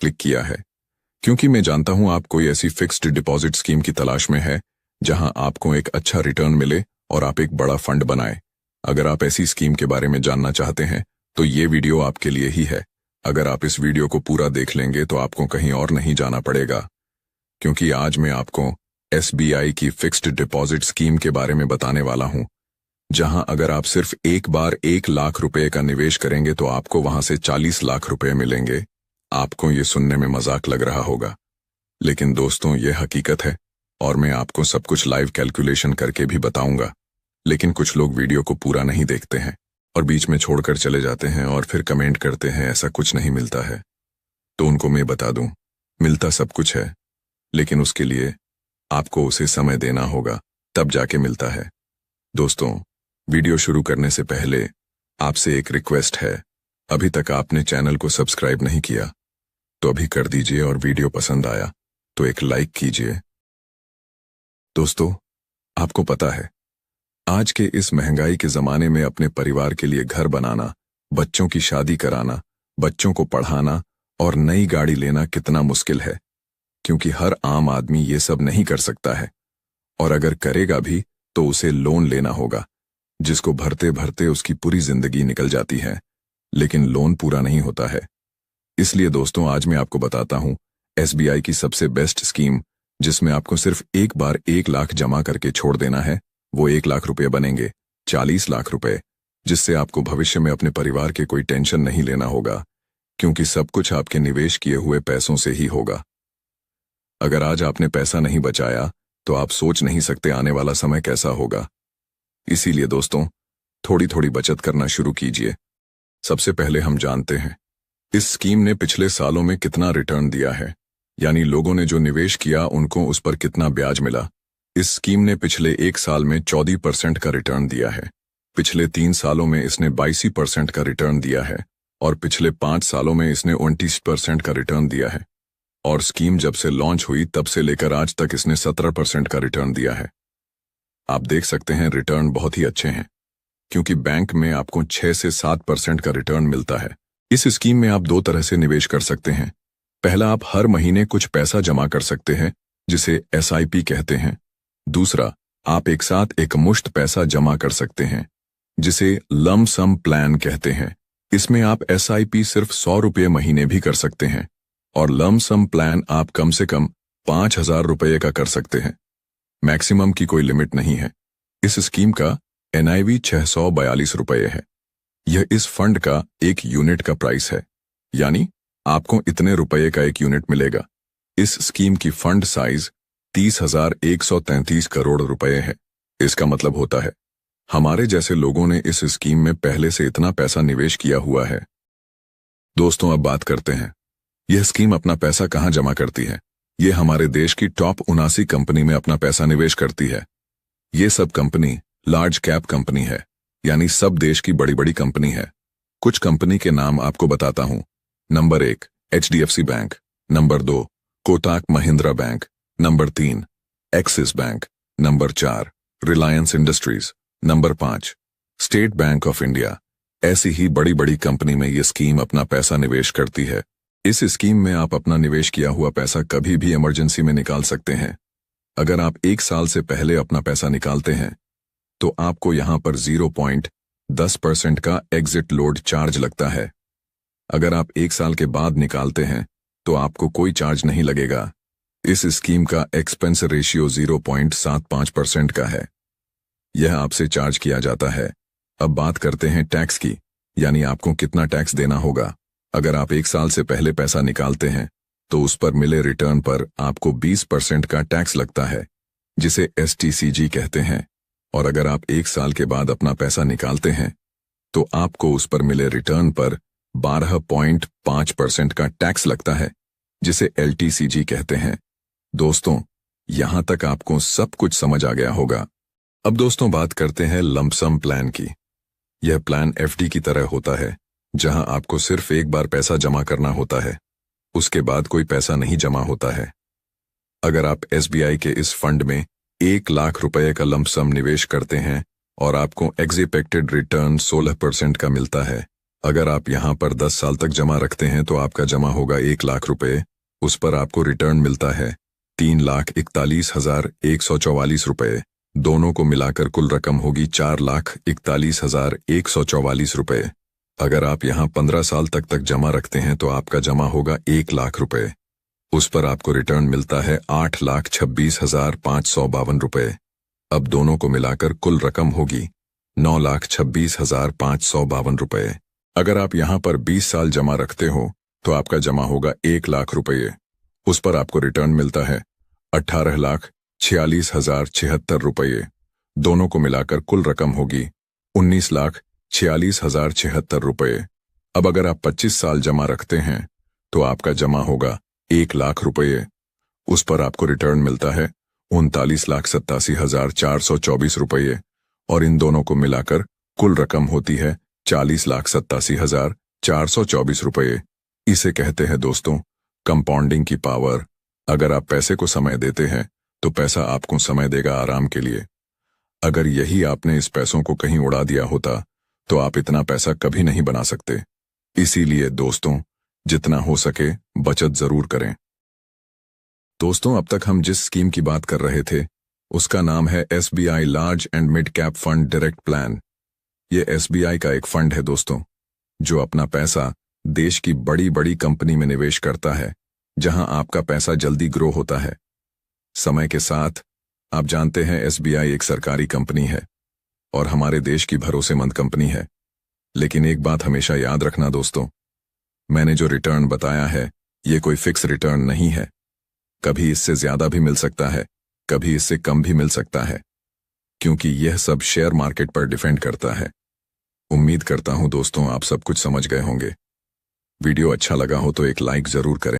Click किया है, क्योंकि मैं जानता हूं आप कोई ऐसी फिक्स्ड डिपॉजिट स्कीम की तलाश में है जहां आपको एक अच्छा रिटर्न मिले और आप एक बड़ा फंड बनाएं। अगर आप ऐसी स्कीम के बारे में जानना चाहते हैं तो ये वीडियो आपके लिए ही है। अगर आप इस वीडियो को पूरा देख लेंगे तो आपको कहीं और नहीं जाना पड़ेगा, क्योंकि आज मैं आपको SBI की फिक्स्ड डिपॉजिट स्कीम के बारे में बताने वाला हूं, जहां अगर आप सिर्फ एक बार 1 लाख रुपए का निवेश करेंगे तो आपको वहां से 40 लाख रुपए मिलेंगे। आपको ये सुनने में मजाक लग रहा होगा, लेकिन दोस्तों ये हकीकत है और मैं आपको सब कुछ लाइव कैलकुलेशन करके भी बताऊंगा। लेकिन कुछ लोग वीडियो को पूरा नहीं देखते हैं और बीच में छोड़कर चले जाते हैं और फिर कमेंट करते हैं ऐसा कुछ नहीं मिलता है। तो उनको मैं बता दूं, मिलता सब कुछ है, लेकिन उसके लिए आपको उसे समय देना होगा, तब जाके मिलता है। दोस्तों, वीडियो शुरू करने से पहले आपसे एक रिक्वेस्ट है, अभी तक आपने चैनल को सब्सक्राइब नहीं किया तो अभी कर दीजिए और वीडियो पसंद आया तो एक लाइक कीजिए। दोस्तों, आपको पता है आज के इस महंगाई के जमाने में अपने परिवार के लिए घर बनाना, बच्चों की शादी कराना, बच्चों को पढ़ाना और नई गाड़ी लेना कितना मुश्किल है, क्योंकि हर आम आदमी ये सब नहीं कर सकता है, और अगर करेगा भी तो उसे लोन लेना होगा, जिसको भरते भरते उसकी पूरी जिंदगी निकल जाती है, लेकिन लोन पूरा नहीं होता है। इसलिए दोस्तों, आज मैं आपको बताता हूं SBI की सबसे बेस्ट स्कीम, जिसमें आपको सिर्फ एक बार 1 लाख जमा करके छोड़ देना है। वो 1 लाख रुपए बनेंगे 40 लाख रुपए, जिससे आपको भविष्य में अपने परिवार के कोई टेंशन नहीं लेना होगा, क्योंकि सब कुछ आपके निवेश किए हुए पैसों से ही होगा। अगर आज आपने पैसा नहीं बचाया तो आप सोच नहीं सकते आने वाला समय कैसा होगा। इसीलिए दोस्तों, थोड़ी थोड़ी बचत करना शुरू कीजिए। सबसे पहले हम जानते हैं इस स्कीम ने पिछले सालों में कितना रिटर्न दिया है, यानी लोगों ने जो निवेश किया उनको उस पर कितना ब्याज मिला। इस स्कीम ने पिछले 1 साल में 14% का रिटर्न दिया है, पिछले 3 सालों में इसने 82% का रिटर्न दिया है और पिछले 5 सालों में इसने 29% का रिटर्न दिया है। और स्कीम जब से लॉन्च हुई तब से लेकर आज तक इसने 17% का रिटर्न दिया है। आप देख सकते हैं रिटर्न बहुत ही अच्छे हैं, क्योंकि बैंक में आपको 6 से 7% का रिटर्न मिलता है। इस स्कीम में आप 2 तरह से निवेश कर सकते हैं। पहला, आप हर महीने कुछ पैसा जमा कर सकते हैं, जिसे SIP कहते हैं। दूसरा, आप एक साथ एक मुश्त पैसा जमा कर सकते हैं, जिसे लम सम प्लान कहते हैं। इसमें आप SIP सिर्फ 100 रुपये महीने भी कर सकते हैं और लम सम प्लान आप कम से कम 5,000 रुपये का कर सकते हैं। मैक्सिमम की कोई लिमिट नहीं है। इस स्कीम का NIV 642 रुपये है। यह इस फंड का 1 यूनिट का प्राइस है, यानी आपको इतने रुपये का 1 यूनिट मिलेगा। इस स्कीम की फंड साइज 30,133 करोड़ रुपए है। इसका मतलब होता है हमारे जैसे लोगों ने इस स्कीम में पहले से इतना पैसा निवेश किया हुआ है। दोस्तों, अब बात करते हैं यह स्कीम अपना पैसा कहां जमा करती है। यह हमारे देश की टॉप 79 कंपनी में अपना पैसा निवेश करती है। ये सब कंपनी लार्ज कैप कंपनी है, यानी सब देश की बड़ी बड़ी कंपनी है। कुछ कंपनी के नाम आपको बताता हूं। Number 1 HDFC bank, number 2 Kotak Mahindra bank, number 3 axis bank, number 4 Reliance industries, number 5 state bank of India. ऐसी ही बड़ी बड़ी कंपनी में ये स्कीम अपना पैसा निवेश करती है। इस स्कीम में आप अपना निवेश किया हुआ पैसा कभी भी इमरजेंसी में निकाल सकते हैं। अगर आप 1 साल से पहले अपना पैसा निकालते हैं तो आपको यहां पर 0.10% का एग्जिट लोड चार्ज लगता है। अगर आप 1 साल के बाद निकालते हैं तो आपको कोई चार्ज नहीं लगेगा। इस स्कीम का एक्सपेंस रेशियो 0.75% का है। यह आपसे चार्ज किया जाता है। अब बात करते हैं टैक्स की, यानी आपको कितना टैक्स देना होगा। अगर आप 1 साल से पहले पैसा निकालते हैं तो उस पर मिले रिटर्न पर आपको 20% का टैक्स लगता है, जिसे STCG कहते हैं। और अगर आप 1 साल के बाद अपना पैसा निकालते हैं तो आपको उस पर मिले रिटर्न पर 12.5% का टैक्स लगता है, जिसे LTCG कहते हैं। दोस्तों, यहां तक आपको सब कुछ समझ आ गया होगा। अब दोस्तों, बात करते हैं लंपसम प्लान की। यह प्लान FD की तरह होता है, जहां आपको सिर्फ एक बार पैसा जमा करना होता है, उसके बाद कोई पैसा नहीं जमा होता है। अगर आप SBI के इस फंड में 1 लाख रुपए का लंपसम निवेश करते हैं और आपको एक्सपेक्टेड रिटर्न 16% का मिलता है, अगर आप यहाँ पर 10 साल तक जमा रखते हैं तो आपका जमा होगा 1 लाख रुपए। उस पर आपको रिटर्न मिलता है 3,41,144 रुपए। दोनों को मिलाकर कुल रकम होगी 4,41,144 रुपए। अगर आप यहाँ 15 साल तक जमा रखते हैं तो आपका जमा होगा 1 लाख रुपए। उस पर आपको रिटर्न मिलता है 8,26,552 रुपए। अब दोनों को मिलाकर कुल रकम होगी 9,26,552 रुपए। अगर आप यहाँ पर 20 साल जमा रखते हो तो आपका जमा होगा 1 लाख रुपये। उस पर आपको रिटर्न मिलता है 18,46,076 रुपये। दोनों को मिलाकर कुल रकम होगी 19,46,076 रुपये। अब अगर आप 25 साल जमा रखते हैं तो आपका जमा होगा 1 लाख रुपये। उस पर आपको रिटर्न मिलता है 39,87,424 रुपये और इन दोनों को मिलाकर कुल रकम होती है 40,87,424 रुपये। इसे कहते हैं दोस्तों कंपाउंडिंग की पावर। अगर आप पैसे को समय देते हैं तो पैसा आपको समय देगा आराम के लिए। अगर यही आपने इस पैसों को कहीं उड़ा दिया होता तो आप इतना पैसा कभी नहीं बना सकते। इसीलिए दोस्तों जितना हो सके बचत जरूर करें। दोस्तों अब तक हम जिस स्कीम की बात कर रहे थे उसका नाम है SBI large and mid cap fund direct plan. ये SBI का एक फंड है दोस्तों जो अपना पैसा देश की बड़ी बड़ी कंपनी में निवेश करता है जहां आपका पैसा जल्दी ग्रो होता है। समय के साथ आप जानते हैं SBI एक सरकारी कंपनी है और हमारे देश की भरोसेमंद कंपनी है। लेकिन एक बात हमेशा याद रखना दोस्तों, मैंने जो रिटर्न बताया है ये कोई फिक्स रिटर्न नहीं है। कभी इससे ज्यादा भी मिल सकता है, कभी इससे कम भी मिल सकता है, क्योंकि यह सब शेयर मार्केट पर डिपेंड करता है। उम्मीद करता हूं दोस्तों आप सब कुछ समझ गए होंगे। वीडियो अच्छा लगा हो तो एक लाइक जरूर करें।